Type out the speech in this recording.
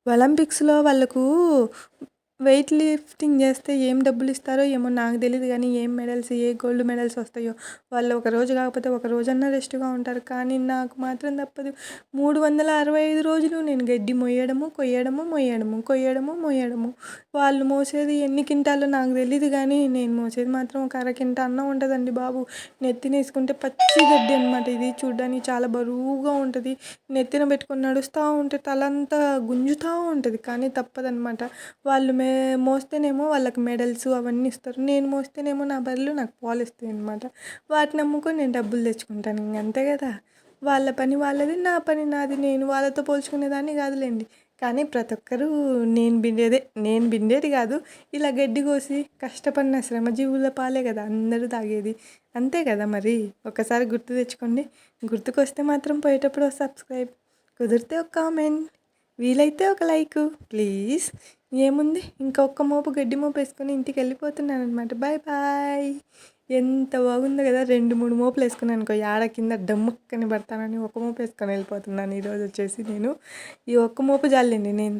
ఒలింపిక్స్‌లో వాళ్ళకు weight lifting చేస్తే ఏం డబ్బులిస్తారో ఏమో నాకు తెలీదు గానీ, ఏం మెడల్స్, ఏ గోల్డ్ మెడల్స్ వస్తాయో! వాళ్ళు ఒక రోజు కాకపోతే ఒక రోజన్నా రెస్ట్‌గా ఉంటారు. కానీ నాకు మాత్రం తప్పదు. 365 రోజులు నేను గడ్డి మొయ్యడము, కొయ్యడము, మొయ్యడము, కొయ్యడము, మొయ్యడము. వాళ్ళు మోసేది ఎన్ని కింటాలో నాకు తెలీదు గానీ, నేను మోసేది మాత్రం ఒక అరకింట అన్నం ఉంటదండి బాబు. నెత్తినేసుకుంటే పచ్చి గడ్డి అనమాట ఇది. చూడ్డానికి చాలా బరువుగా ఉంటది. నెత్తిన పెట్టుకొని నడుస్తా ఉంటే తలంతా గుంజుతా ఉంటది. కానీ తప్పదనమాట. వాళ్ళు మోస్తేనేమో వాళ్ళకి మెడల్స్ అవన్నీ ఇస్తారు. నేను మోస్తేనేమో నా బదులు నాకు పాలిస్తాయనమాట. వాటిని అమ్ముకొని నేను డబ్బులు తెచ్చుకుంటాను. ఇంక అంతే కదా! వాళ్ళ పని వాళ్ళది, నా పని నాది. నేను వాళ్ళతో పోల్చుకునేదాన్ని కాదులేండి. కానీ ప్రతి ఒక్కరూ నేను పిండేది కాదు. ఇలా గడ్డి కోసి కష్టపడిన శ్రమజీవుల పాలే కదా అందరూ తాగేది. అంతే కదా మరి! ఒకసారి గుర్తు తెచ్చుకోండి. గుర్తుకొస్తే మాత్రం పోయేటప్పుడు ఒక సబ్స్క్రైబ్, కుదిరితే ఒక కామెంట్, వీలైతే ఒక లైకు ప్లీజ్. ఏముంది ఇంకొక మోపు గడ్డి మోపు వేసుకొని ఇంటికి వెళ్ళిపోతున్నానమాట. Bye bye. ఎంత బాగుందో కదా! 2, 3 మోపులు వేసుకున్నాను అనుకో, యాడ కింద డమ్ముక్కని పడతానని ఒక మోపు వేసుకొని వెళ్ళిపోతున్నాను ఈరోజు వచ్చేసి నేను. ఈ ఒక్క మోపు చాలండి నేను